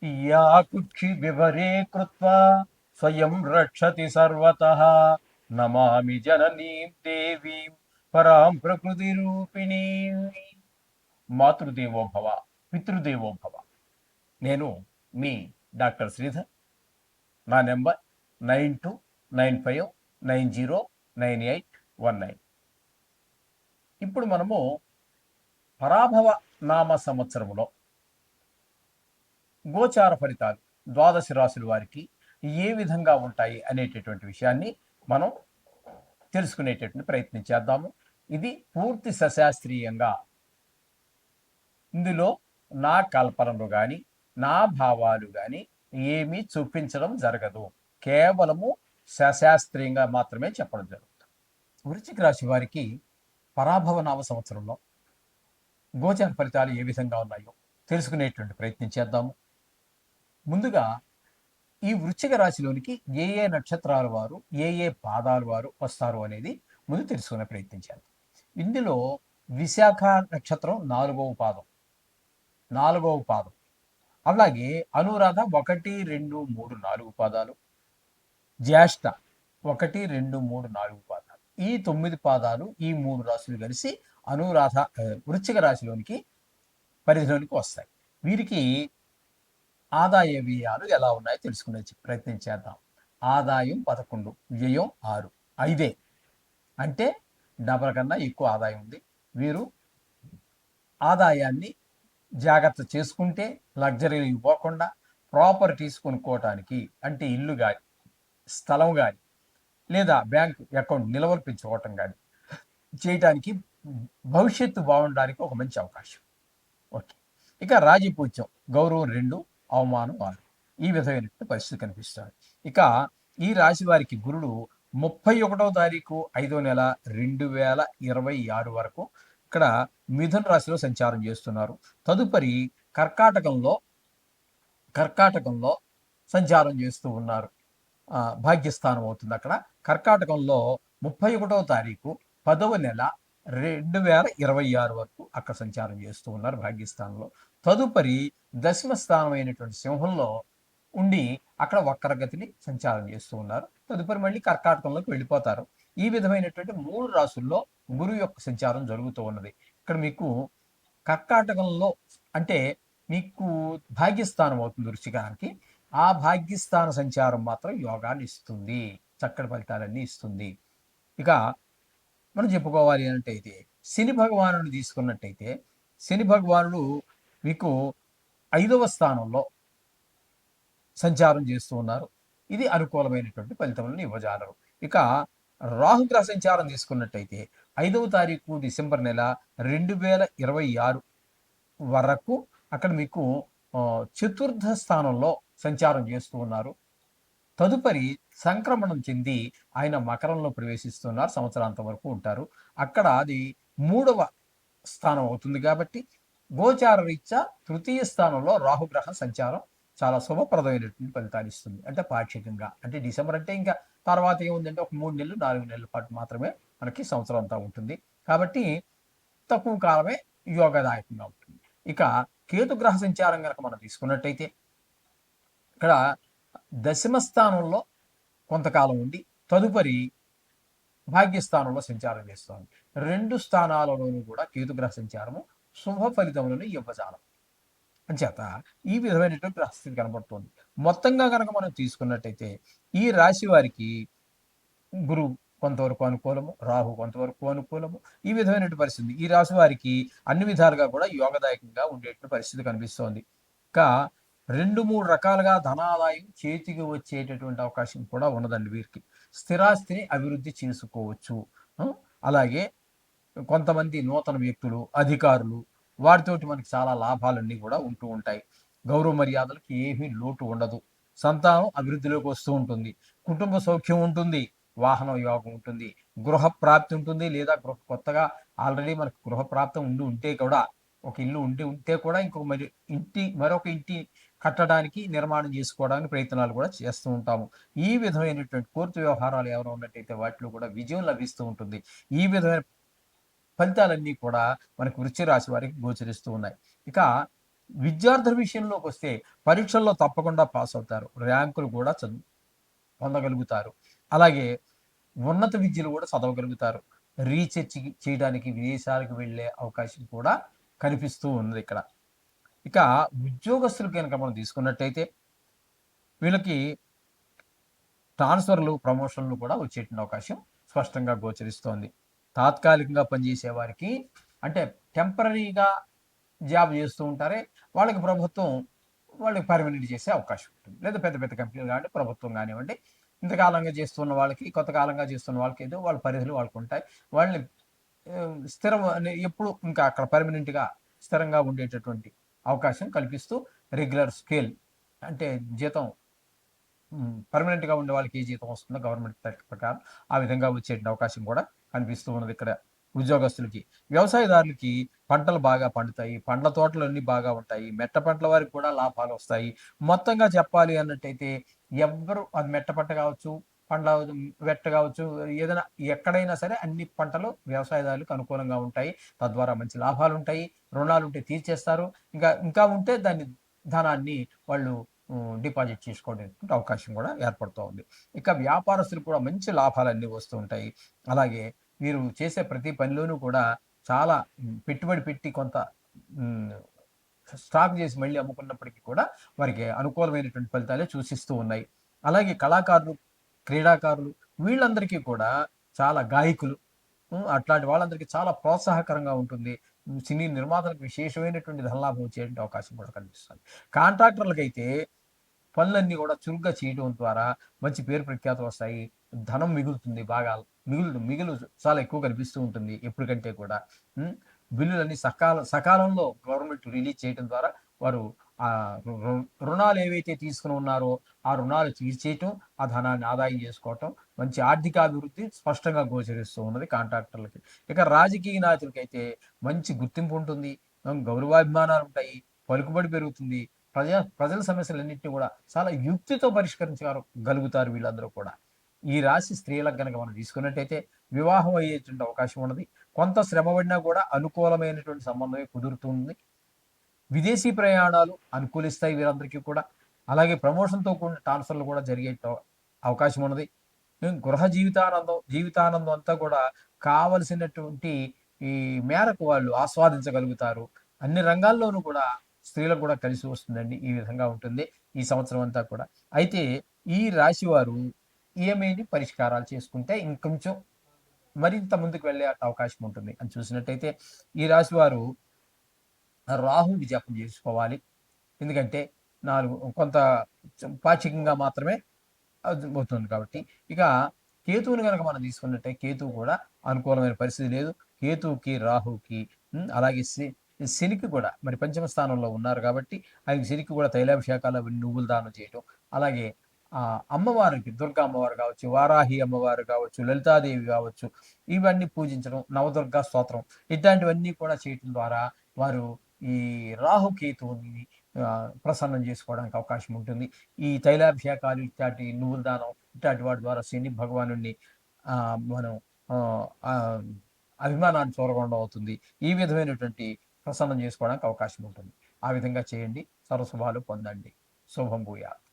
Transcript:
या कुक्षि विवरे कृत्वा स्वयं रक्षति सर्वतः नमामि जननीं देवीं పరాం ప్రకృతి రూపిణి. మాతృదేవో భవ, పితృదేవో భవ. నేను మీ డాక్టర్ శ్రీధర్. నా నెంబర్ 9295909819. ఇప్పుడు మనము పరాభవ నామ సంవత్సరములో గోచార ఫలితాలు ద్వాదశ రాశుల వారికి ఏ విధంగా ఉంటాయి అనేటటువంటి విషయాన్ని మనం తెలుసుకునేటటువంటి ప్రయత్నం చేద్దాము. ఇది పూర్తి సశాస్త్రీయంగా, ఇందులో నా కల్పనలు కానీ నా భావాలు కానీ ఏమీ చూపించడం జరగదు. కేవలము సశాస్త్రీయంగా మాత్రమే చెప్పడం జరుగుతుంది. వృశ్చిక రాశి వారికి పరాభవ నామ సంవత్సరంలో గోచార ఫలితాలు ఏ విధంగా ఉన్నాయో తెలుసుకునేటువంటి ప్రయత్నం చేద్దాము. ముందుగా ఈ వృశ్చిక రాశిలోనికి ఏ ఏ నక్షత్రాల వారు, ఏ ఏ పాదాల వారు వస్తారు అనేది ముందు తెలుసుకునే ప్రయత్నం చేద్దాం. ఇందులో విశాఖ నక్షత్రం నాలుగవ పాదం, అలాగే అనురాధ 1, 2, 3, 4 పాదాలు, జ్యేష్ఠ 1, 2, 3, 4 పాదాలు. ఈ 9 పాదాలు, ఈ 3 రాశులు కలిసి అనురాధ వృశ్చిక రాశిలోనికి పరిధిలోనికి వస్తాయి. వీరికి ఆదాయ వ్యయాలు ఎలా ఉన్నాయో తెలుసుకునే ప్రయత్నం చేద్దాం. ఆదాయం 11, వ్యయం 6, 5 అంటే డబల్ కన్నా ఎక్కువ ఆదాయం ఉంది. వీరు ఆదాయాన్ని జాగ్రత్త చేసుకుంటే, లగ్జరీలు ఇవ్వకుండా ప్రాపర్టీస్ కొనుక్కోవటానికి, అంటే ఇల్లు కానీ స్థలం కానీ లేదా బ్యాంక్ అకౌంట్ నిల్వలు పెంచుకోవటం కానీ చేయటానికి భవిష్యత్తు బాగుండడానికి ఒక మంచి అవకాశం. ఓకే, ఇక రాజపూజ్యం, గౌరవం 2, అవమానం 6, ఈ విధమైనటువంటి పరిస్థితి కనిపిస్తుంది. ఇక ఈ రాశి వారికి గురుడు 31వ తారీఖు 5వ నెల 2026 వరకు ఇక్కడ మిథున రాశిలో సంచారం చేస్తున్నారు. తదుపరి కర్కాటకంలో సంచారం చేస్తూ ఉన్నారు. భాగ్యస్థానం అవుతుంది అక్కడ. కర్కాటకంలో 31వ తారీఖు 10వ నెల 2026 వరకు అక్కడ సంచారం చేస్తూ ఉన్నారు భాగ్యస్థానంలో. తదుపరి దశమ స్థానం అయినటువంటి సింహంలో ఉండి అక్కడ వక్రగతిని సంచారం చేస్తూ ఉన్నారు. తదుపరి మళ్ళీ కర్కాటకంలోకి వెళ్ళిపోతారు. ఈ విధమైనటువంటి 3 రాశుల్లో గురువు యొక్క సంచారం జరుగుతూ ఉన్నది. ఇక్కడ మీకు కర్కాటకంలో అంటే మీకు భాగ్యస్థానం అవుతుంది వృశ్చికానికి. ఆ భాగ్యస్థాన సంచారం మాత్రం యోగాన్ని ఇస్తుంది, చక్కటి ఫలితాలన్నీ ఇస్తుంది. ఇక మనం చెప్పుకోవాలి అంటే శని భగవానుని తీసుకున్నట్టయితే, శని భగవానుడు మీకు 5వ స్థానంలో సంచారం చేస్తూ ఉన్నారు. ఇది అనుకూలమైనటువంటి ఫలితములను ఇవ్వజాలరు. ఇక రాహుగ్రహ సంచారం తీసుకున్నట్టయితే 5వ తారీఖు డిసెంబర్ నెల 2026 వరకు అక్కడ మీకు చతుర్థ స్థానంలో సంచారం చేస్తూ ఉన్నారు. తదుపరి సంక్రమణం చెంది ఆయన మకరంలో ప్రవేశిస్తున్నారు. సంవత్సరాంతం వరకు ఉంటారు అక్కడ. అది 3వ స్థానం అవుతుంది కాబట్టి గోచార రీత్యా తృతీయ స్థానంలో రాహుగ్రహ సంచారం చాలా శుభప్రదమైనటువంటి ఫలితాలు ఇస్తుంది. అంటే పాక్షికంగా, అంటే డిసెంబర్ అంటే ఇంకా తర్వాత ఏముందంటే ఒక 3 నెలలు 4 నెలల పాటు మాత్రమే మనకి సంవత్సరం అంతా ఉంటుంది కాబట్టి తక్కువ కాలమే యోగదాయకంగా ఉంటుంది. ఇక కేతుగ్రహ సంచారం కనుక మనం తీసుకున్నట్టయితే ఇక్కడ దశమ స్థానంలో కొంతకాలం ఉండి తదుపరి భాగ్యస్థానంలో సంచారం చేస్తుంది. 2 స్థానాలలోనూ కూడా కేతుగ్రహ సంచారము శుభ ఫలితములను ఇవ్వజాలం అంచేత ఈ విధమైనటువంటి గ్రహస్థితి కనబడుతుంది. మొత్తంగా కనుక మనం తీసుకున్నట్టయితే ఈ రాశి వారికి గురువు కొంతవరకు అనుకూలము, రాహు కొంతవరకు అనుకూలము, ఈ విధమైనటువంటి పరిస్థితి ఈ రాశి వారికి అన్ని విధాలుగా కూడా యోగదాయకంగా ఉండేటువంటి పరిస్థితి కనిపిస్తోంది. ఇంకా 2-3 రకాలుగా ధనాదాయం చేతికి వచ్చేటటువంటి అవకాశం కూడా ఉన్నదండి వీరికి. స్థిరాస్తిని అభివృద్ధి చేసుకోవచ్చు. అలాగే కొంతమంది నూతన వ్యక్తులు, అధికారులు, వారితోటి మనకి చాలా లాభాలన్నీ కూడా ఉంటూ ఉంటాయి. గౌరవ మర్యాదలకు ఏమీ లోటు ఉండదు. సంతానం అభివృద్ధిలోకి వస్తూ ఉంటుంది. కుటుంబ సౌఖ్యం ఉంటుంది. వాహనం యోగం ఉంటుంది. గృహ ప్రాప్తి ఉంటుంది. లేదా కొత్తగా ఆల్రెడీ మనకు గృహ ప్రాప్తం ఉంటే కూడా, ఒక ఇల్లు ఉంటే కూడా మరొక ఇంటి కట్టడానికి, నిర్మాణం చేసుకోవడానికి ప్రయత్నాలు కూడా చేస్తూ ఉంటాము. ఈ విధమైనటువంటి కోర్టు వ్యవహారాలు ఎవరైనా ఉన్నట్టయితే వాటిలో కూడా విజయం లభిస్తూ ఉంటుంది. ఈ విధమైన ఫలితాలన్నీ కూడా మనకు వృశ్చిక రాశి వారికి గోచరిస్తూ ఉన్నాయి. ఇక విద్యార్థుల విషయంలోకి వస్తే పరీక్షల్లో తప్పకుండా పాస్ అవుతారు, ర్యాంకులు కూడా పొందగలుగుతారు. అలాగే ఉన్నత విద్యలు కూడా చదవగలుగుతారు. రీసెర్చ్ చేయడానికి విదేశాలకు వెళ్ళే అవకాశం కూడా కనిపిస్తూ ఉన్నది ఇక్కడ. ఇక ఉద్యోగస్తులు కనుక మనం తీసుకున్నట్టయితే వీళ్ళకి ట్రాన్స్ఫర్లు, ప్రమోషన్లు కూడా వచ్చేటువంటి అవకాశం స్పష్టంగా గోచరిస్తోంది. తాత్కాలికంగా పనిచేసే వారికి, అంటే టెంపరరీగా జాబ్ చేస్తూ ఉంటారే, వాళ్ళకి ప్రభుత్వం వాళ్ళకి పర్మనెంట్ చేసే అవకాశం ఉంటుంది. లేదా పెద్ద పెద్ద కంపెనీలు కానివ్వండి, ప్రభుత్వం కానివ్వండి, ఇంతకాలంగా చేస్తున్న వాళ్ళకి, కొంత కాలంగా చేస్తున్న వాళ్ళకి ఏదో వాళ్ళ పరిధులు వాళ్ళకు ఉంటాయి. వాళ్ళని స్థిరం ఎప్పుడు ఇంకా అక్కడ పర్మనెంట్గా స్థిరంగా ఉండేటటువంటి అవకాశం కల్పిస్తూ రెగ్యులర్ స్కేల్, అంటే జీతం పర్మనెంట్గా ఉండే వాళ్ళకి ఏ జీతం వస్తుందో గవర్నమెంట్ ప్రకారం ఆ విధంగా వచ్చే అవకాశం కూడా కనిపిస్తూ ఉన్నది ఇక్కడ ఉద్యోగస్తులకి. వ్యవసాయదారులకి పంటలు బాగా పండుతాయి, పండ్ల తోటలు అన్ని బాగా ఉంటాయి, మెట్ట పంటల వారికి కూడా లాభాలు వస్తాయి. మొత్తంగా చెప్పాలి అన్నట్టయితే ఎవ్వరు, అది మెట్ట పంట కావచ్చు, పండ్ల వెట్ట కావచ్చు, ఏదైనా ఎక్కడైనా సరే అన్ని పంటలు వ్యవసాయదారులకు అనుకూలంగా ఉంటాయి. తద్వారా మంచి లాభాలు ఉంటాయి, రుణాలు ఉంటే తీర్చేస్తారు, ఇంకా ఇంకా ఉంటే దాన్ని ధనాన్ని వాళ్ళు డిపాజిట్ చేసుకోవడానికి అవకాశం కూడా ఏర్పడుతూ ఉంది. ఇక వ్యాపారస్తులు కూడా మంచి లాభాలన్నీ వస్తూ ఉంటాయి. అలాగే వీరు చేసే ప్రతి పనిలోనూ కూడా చాలా పెట్టుబడి పెట్టి కొంత స్టాక్ చేసి మళ్ళీ అమ్ముకున్నప్పటికీ కూడా వారికి అనుకూలమైనటువంటి ఫలితాలే సూచిస్తూ ఉన్నాయి. అలాగే కళాకారులు, క్రీడాకారులు, వీళ్ళందరికీ కూడా, చాలా గాయకులు, అట్లాంటి వాళ్ళందరికీ చాలా ప్రోత్సాహకరంగా ఉంటుంది. సినీ నిర్మాతలకు విశేషమైనటువంటి ధనలాభం వచ్చేటువంటి అవకాశం కూడా కనిపిస్తుంది. కాంట్రాక్టర్లకైతే పనులన్నీ కూడా చురుగ్గా చేయడం ద్వారా మంచి పేరు ప్రఖ్యాతులు వస్తాయి, ధనం మిగులుతుంది, బాగా మిగులు చాలా ఎక్కువ కనిపిస్తూ ఉంటుంది ఎప్పటికంటే కూడా. బిల్లులన్నీ సకాలంలో గవర్నమెంట్ రిలీజ్ చేయడం ద్వారా వారు ఆ రుణాలు ఏవైతే తీసుకుని ఉన్నారో ఆ రుణాలు తీర్చేయటం, ఆ ధనాన్ని ఆదాయం చేసుకోవటం, మంచి ఆర్థికాభివృద్ధి స్పష్టంగా గోచరిస్తూ ఉన్నది కాంట్రాక్టర్లకి. ఇక రాజకీయ నాయకులకైతే మంచి గుర్తింపు ఉంటుంది, గౌరవాభిమానాలు ఉంటాయి, పలుకుబడి పెరుగుతుంది, ప్రజల సమస్యలన్నింటినీ కూడా చాలా యుక్తితో పరిష్కరించగలుగుతారు వీళ్ళందరూ కూడా. ఈ రాశి స్త్రీలకు గనక మనం తీసుకున్నట్టయితే వివాహం అయ్యేటువంటి అవకాశం ఉన్నది. కొంత శ్రమపడినా కూడా అనుకూలమైనటువంటి సంబంధమే కుదురుతుంది. విదేశీ ప్రయాణాలు అనుకూలిస్తాయి వీరందరికీ కూడా. అలాగే ప్రమోషన్తో కూడిన ట్రాన్స్ఫర్లు కూడా జరిగే అవకాశం ఉన్నది. గృహ జీవితానందం అంతా కూడా కావలసినటువంటి ఈ మేరకు వాళ్ళు ఆస్వాదించగలుగుతారు. అన్ని రంగాల్లోనూ కూడా స్త్రీలకు కూడా కలిసి వస్తుందండి. ఈ విధంగా ఉంటుంది ఈ సంవత్సరం అంతా కూడా. అయితే ఈ రాశి వారు ఏమేమి పరిష్కారాలు చేసుకుంటే ఇంకొంచెం మరింత ముందుకు వెళ్ళే అవకాశం ఉంటుంది అని చూసినట్టయితే, ఈ రాశి వారు రాహుకి జపం చేసుకోవాలి. ఎందుకంటే కొంత పాక్షికంగా మాత్రమే అవుతుంది కాబట్టి. ఇక కేతువుని కనుక మనం తీసుకున్నట్టే కేతువు కూడా అనుకూలమైన పరిస్థితి లేదు. కేతువుకి, రాహుకి, అలాగే శనికి కూడా మరి పంచమ స్థానంలో ఉన్నారు కాబట్టి ఆయనకి శనికి కూడా తైలాభిషేకాలు అవి నువ్వులు దానం చేయటం, అలాగే అమ్మవారికి, దుర్గా అమ్మవారు కావచ్చు, వారాహి అమ్మవారు కావచ్చు, లలితాదేవి కావచ్చు, ఇవన్నీ పూజించడం, నవదుర్గా స్తోత్రం, ఇట్లాంటివన్నీ కూడా చేయటం ద్వారా వారు ఈ రాహుకేతువుని ప్రసన్నం చేసుకోవడానికి అవకాశం ఉంటుంది. ఈ తైలాభిషేకాలు, ఇట్లాంటి నువ్వుల దానం, ఇట్లాంటి వాటి ద్వారా శని భగవాను మనం అభిమానాన్ని చూరగొండం అవుతుంది. ఈ విధమైనటువంటి ప్రసన్నం చేసుకోవడానికి అవకాశం ఉంటుంది. ఆ విధంగా చేయండి, సర్వశుభాలు పొందండి. శుభం భూయాత్.